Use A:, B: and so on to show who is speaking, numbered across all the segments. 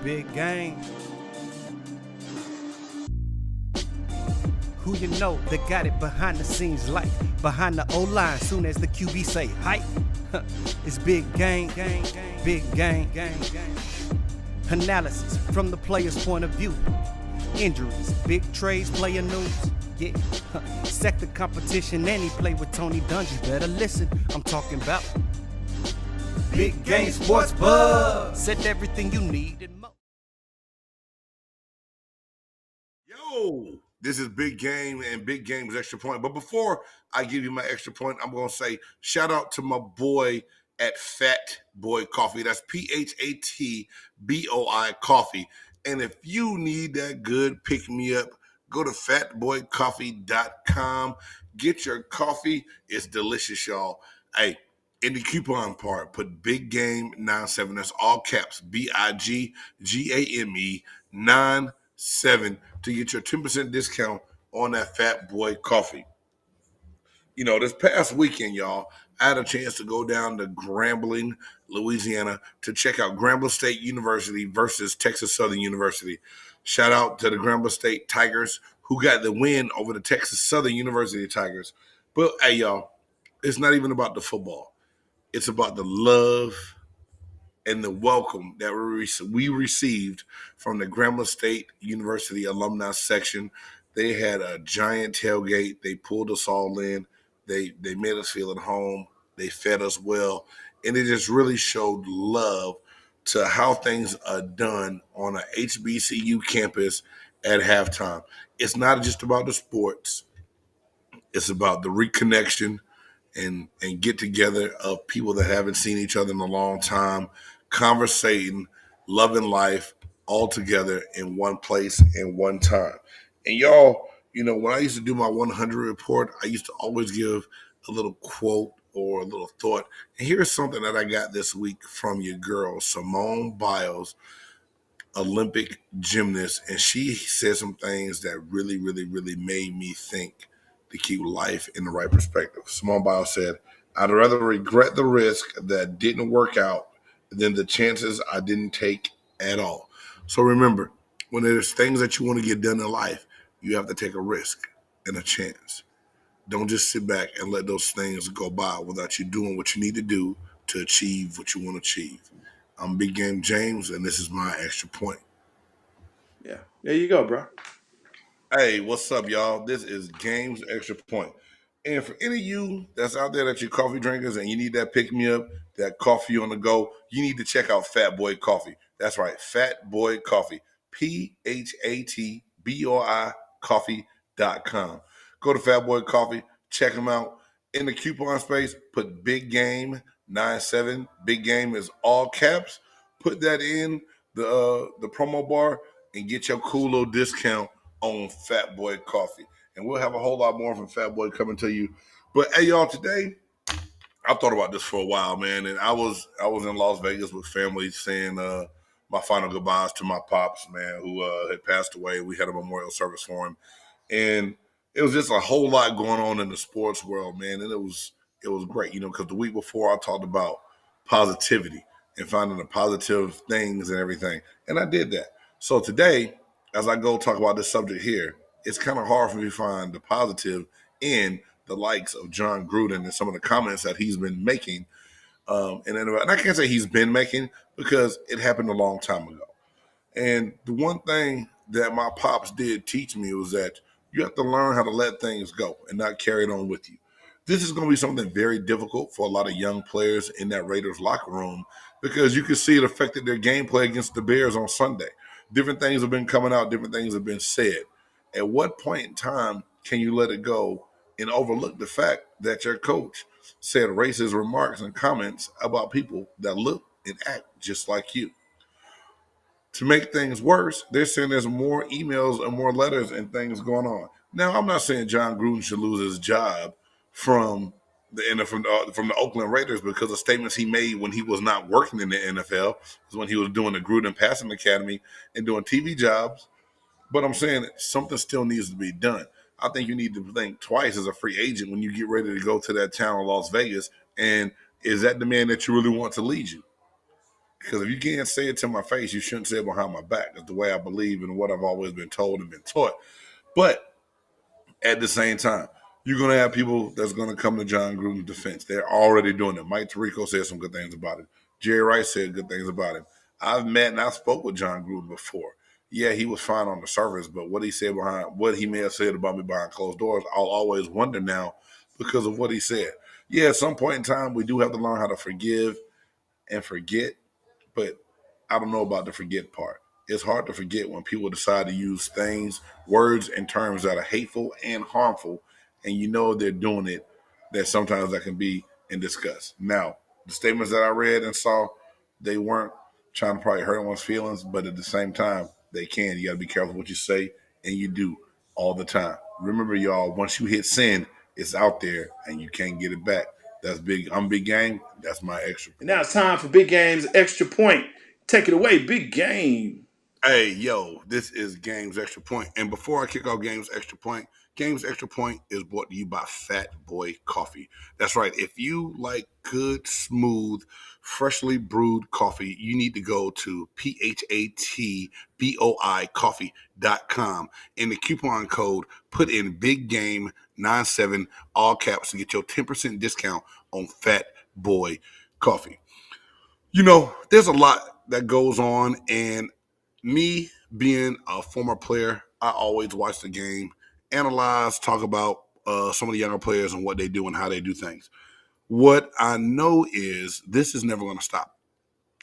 A: Big game. Who you know that got it behind the scenes like behind the O-line soon as the QB say hype? It's big game, big game. Analysis from the player's point of view. Injuries, big trades, player news. Yeah, sector competition, and he play with Tony Dungy. Better listen, I'm talking about Big Game Sports Buzz. Said everything you need and more.
B: Yo, this is Big Game, and Big Game is Extra Point. But before I give you my extra point, I'm going to say shout out to my boy at Fat Boy Coffee. That's PHATBOI Coffee. And if you need that good pick me up, go to fatboycoffee.com. Get your coffee. It's delicious, y'all. Hey, in the coupon part, put Big Game 97. That's all caps. BIGGAME 97 to get your 10% discount on that Fat Boy Coffee. You know, this past weekend, y'all, I had a chance to go down to Grambling, Louisiana to check out Grambling State University versus Texas Southern University. Shout out to the Grambling State Tigers who got the win over the Texas Southern University Tigers. But hey, y'all, it's not even about the football. It's about the love and the welcome that we received from the Grambling State University alumni section. They had a giant tailgate. They pulled us all in. They made us feel at home. They fed us well. And it just really showed love to how things are done on a HBCU campus at halftime. It's not just about the sports. It's about the reconnection and get together of people that haven't seen each other in a long time, conversating, loving life all together in one place in one time. And y'all, you know, when I used to do my 100 report, I used to always give a little quote or a little thought. And here's something that I got this week from your girl, Simone Biles, Olympic gymnast, and she said some things that really, really, really made me think to keep life in the right perspective. Simone Biles said, I'd rather regret the risk that didn't work out than the chances I didn't take at all. So remember, when there's things that you want to get done in life, you have to take a risk and a chance. Don't just sit back and let those things go by without you doing what you need to do to achieve what you want to achieve. I'm Big Game James, and this is my extra point.
C: Yeah, there you go, bro.
B: Hey, what's up, y'all? This is Games Extra Point. And for any of you that's out there that you're coffee drinkers and you need that pick me up, that coffee on the go, you need to check out Fat Boy Coffee. That's right, Fat Boy Coffee. PHATBOI Coffee.com. Go to Fat Boy Coffee, check them out. In the coupon space, put Big Game 97. Big Game is all caps. Put that in the promo bar and get your cool little discount on Fat Boy Coffee. And we'll have a whole lot more from Fat Boy coming to you. But hey, y'all, today I've thought about this for a while, man. And I was in Las Vegas with family saying my final goodbyes to my pops, man, who had passed away. We had a memorial service for him, and it was just a whole lot going on in the sports world, man. And it was great, you know, because the week before I talked about positivity and finding the positive things and everything, and I did that. So today, as I go talk about this subject here, it's kind of hard for me to find the positive in the likes of John Gruden and some of the comments that he's been making. And I can't say he's been making because it happened a long time ago. And the one thing that my pops did teach me was that you have to learn how to let things go and not carry it on with you. This is going to be something very difficult for a lot of young players in that Raiders locker room because you can see it affected their gameplay against the Bears on Sunday. Different things have been coming out, different things have been said. At what point in time can you let it go and overlook the fact that your coach said racist remarks and comments about people that look and act just like you? To make things worse, they're saying there's more emails and more letters and things going on. Now, I'm not saying John Gruden should lose his job from from the Oakland Raiders because of statements he made when he was not working in the NFL, is when he was doing the Gruden Passing Academy and doing TV jobs. But I'm saying something still needs to be done. I think you need to think twice as a free agent when you get ready to go to that town of Las Vegas. And is that the man that you really want to lead you? Because if you can't say it to my face, you shouldn't say it behind my back. That's the way I believe and what I've always been told and been taught. But at the same time, you're going to have people that's going to come to John Gruden's defense. They're already doing it. Mike Tirico said some good things about him. Jerry Rice said good things about him. I've met and I spoke with John Gruden before. Yeah, he was fine on the surface, but what he said behind, what he may have said about me behind closed doors, I'll always wonder now because of what he said. Yeah, at some point in time, we do have to learn how to forgive and forget, but I don't know about the forget part. It's hard to forget when people decide to use things, words, and terms that are hateful and harmful, and you know they're doing it, that sometimes that can be in disgust. Now, the statements that I read and saw, they weren't trying to probably hurt anyone's feelings, but at the same time, they can. You got to be careful what you say, and you do all the time. Remember, y'all, once you hit send, it's out there, and you can't get it back. That's big. I'm Big Game. That's my extra.
C: And now it's time for Big Game's Extra Point. Take it away, Big Game.
B: Hey, yo, this is Games Extra Point. And before I kick off Games Extra Point is brought to you by Fat Boy Coffee. That's right. If you like good, smooth, freshly brewed coffee, you need to go to PHATBOI coffee.com. In the coupon code, put in Big Game 97, all caps, to get your 10% discount on Fat Boy Coffee. You know, there's a lot that goes on, and me being a former player, I always watch the game, analyze, talk about some of the younger players and what they do and how they do things. What I know is this is never going to stop.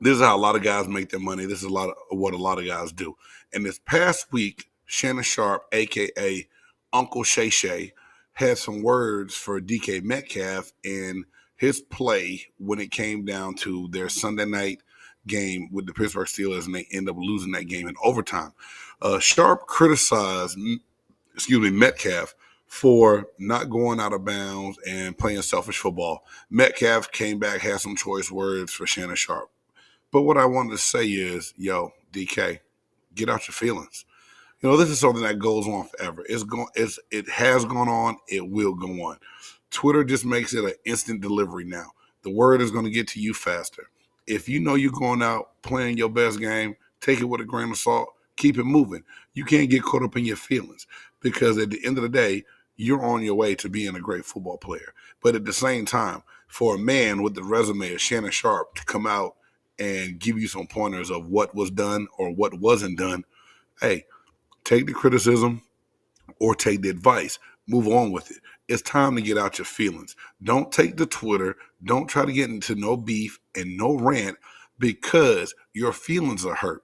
B: This is how a lot of guys make their money. This is what a lot of guys do. And this past week, Shannon Sharp, a.k.a. Uncle Shay Shay, had some words for DK Metcalf and his play when it came down to their Sunday night game with the Pittsburgh Steelers, and they end up losing that game in overtime. Sharp criticized, Metcalf for not going out of bounds and playing selfish football. Metcalf came back, had some choice words for Shannon Sharp. But what I wanted to say is, yo, DK, get out your feelings. You know, this is something that goes on forever. It has gone on. It will go on. Twitter just makes it an instant delivery now. The word is going to get to you faster. If you know you're going out playing your best game, take it with a grain of salt. Keep it moving. You can't get caught up in your feelings because at the end of the day, you're on your way to being a great football player. But at the same time, for a man with the resume of Shannon Sharp to come out and give you some pointers of what was done or what wasn't done, hey, take the criticism or take the advice. Move on with it. It's time to get out your feelings. Don't take to Twitter. Don't try to get into no beef and no rant because your feelings are hurt.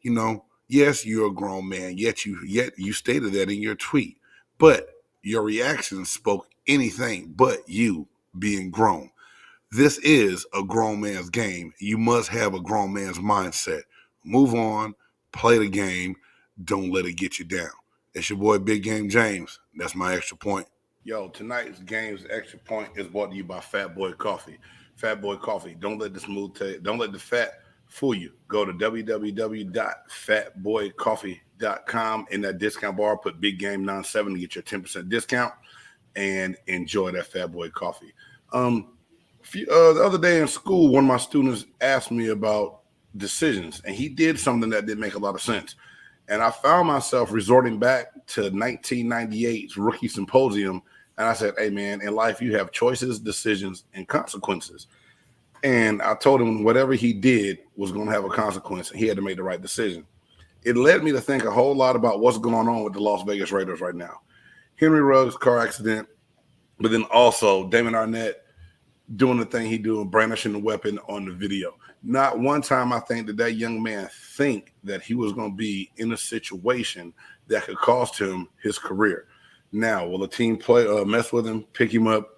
B: You know, yes, you're a grown man, yet you stated that in your tweet. But your reactions spoke anything but you being grown. This is a grown man's game. You must have a grown man's mindset. Move on, play the game, don't let it get you down. It's your boy Big Game James. That's my extra point. Yo, tonight's game's extra point is brought to you by Fat Boy Coffee. Fat Boy Coffee. Don't let the fat fool you. Go to www.fatboycoffee.com. In that discount bar, put Big Game 97 to get your 10% discount and enjoy that Fat Boy Coffee. The other day in school, one of my students asked me about decisions, and he did something that didn't make a lot of sense. And I found myself resorting back to 1998's rookie symposium. And I said, hey, man, in life, you have choices, decisions, and consequences. And I told him whatever he did was going to have a consequence. And he had to make the right decision. It led me to think a whole lot about what's going on with the Las Vegas Raiders right now. Henry Ruggs' car accident, but then also Damon Arnett doing the thing he do and brandishing the weapon on the video. Not one time I think that young man think that he was going to be in a situation that could cost him his career. Now, will a team mess with him, pick him up,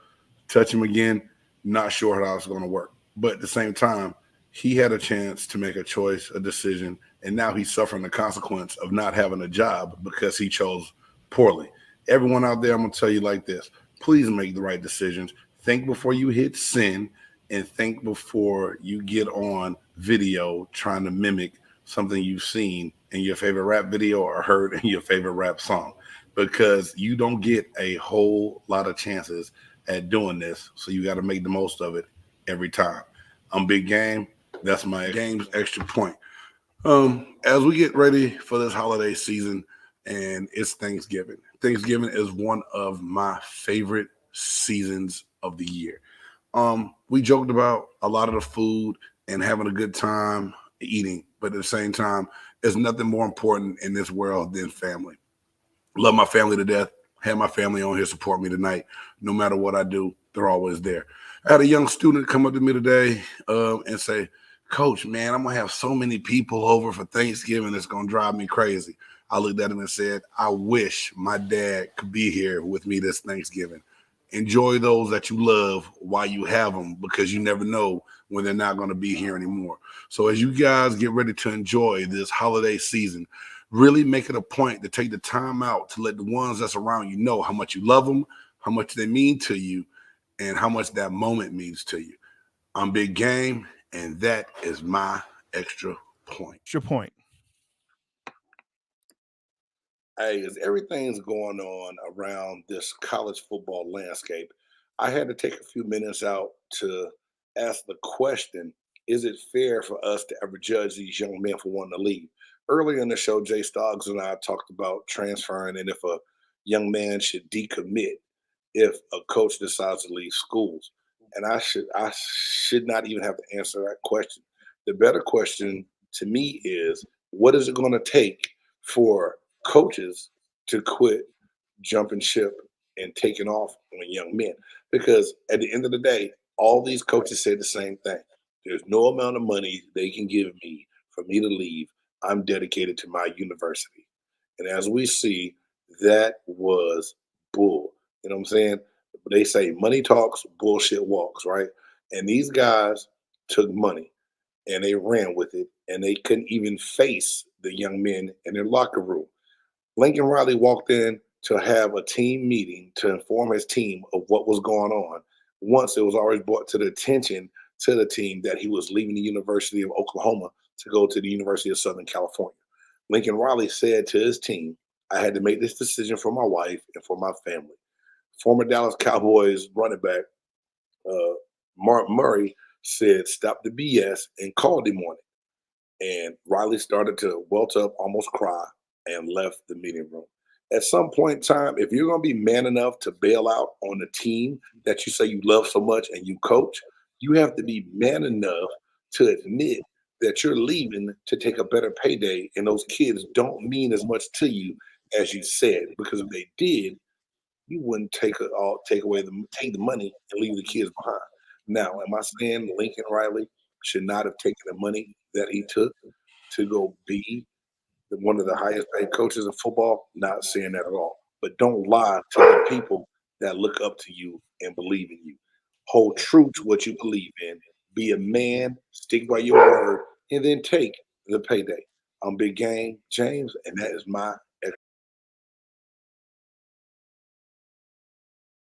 B: touch him again? Not sure how it's going to work. But at the same time, he had a chance to make a choice, a decision, and now he's suffering the consequence of not having a job because he chose poorly. Everyone out there, I'm going to tell you like this. Please make the right decisions. Think before you hit send, and think before you get on video trying to mimic something you've seen in your favorite rap video or heard in your favorite rap song, because you don't get a whole lot of chances at doing this. So you got to make the most of it every time. I'm Big Game. That's my game's extra point. As we get ready for this holiday season, and it's Thanksgiving. Thanksgiving is one of my favorite seasons of the year. We joked about a lot of the food and having a good time eating, but at the same time, there's nothing more important in this world than family. Love my family to death. Have my family on here support me tonight. No matter what I do, they're always there. I had a young student come up to me today and say, Coach, man, I'm going to have so many people over for Thanksgiving. It's going to drive me crazy. I looked at him and said, I wish my dad could be here with me this Thanksgiving. Enjoy those that you love while you have them, because you never know when they're not going to be here anymore. So as you guys get ready to enjoy this holiday season, really make it a point to take the time out to let the ones that's around you know how much you love them, how much they mean to you, and how much that moment means to you. I'm Big Game, and that is my extra point.
D: Extra point.
B: Hey, as everything's going on around this college football landscape, I had to take a few minutes out to ask the question, is it fair for us to ever judge these young men for wanting to leave? Earlier in the show, Jay Stoggs and I talked about transferring and if a young man should decommit if a coach decides to leave schools. And I should not even have to answer that question. The better question to me is, what is it going to take for coaches to quit jumping ship and taking off on young men? Because at the end of the day, all these coaches say the same thing. There's no amount of money they can give me for me to leave. I'm dedicated to my university. And as we see, that was bull. You know what I'm saying? They say money talks, bullshit walks, right? And these guys took money and they ran with it, and they couldn't even face the young men in their locker room. Lincoln Riley walked in to have a team meeting to inform his team of what was going on. Once it was already brought to the attention to the team that he was leaving the University of Oklahoma to go to the University of Southern California. Lincoln Riley said to his team, I had to make this decision for my wife and for my family. Former Dallas Cowboys running back uh, Mark Murray said, stop the BS and called him on it. And Riley started to welt up, almost cry, and left the meeting room. At some point in time, if you're going to be man enough to bail out on the team that you say you love so much and you coach, you have to be man enough to admit that you're leaving to take a better payday, and those kids don't mean as much to you as you said. Because if they did, you wouldn't take the money and leave the kids behind. Now, am I saying Lincoln Riley should not have taken the money that he took to go be one of the highest paid coaches in football? Not saying that at all. But don't lie to the people that look up to you and believe in you. Hold true to what you believe in. Be a man, stick by your word, and then take the payday. I'm Big Game James, and that is my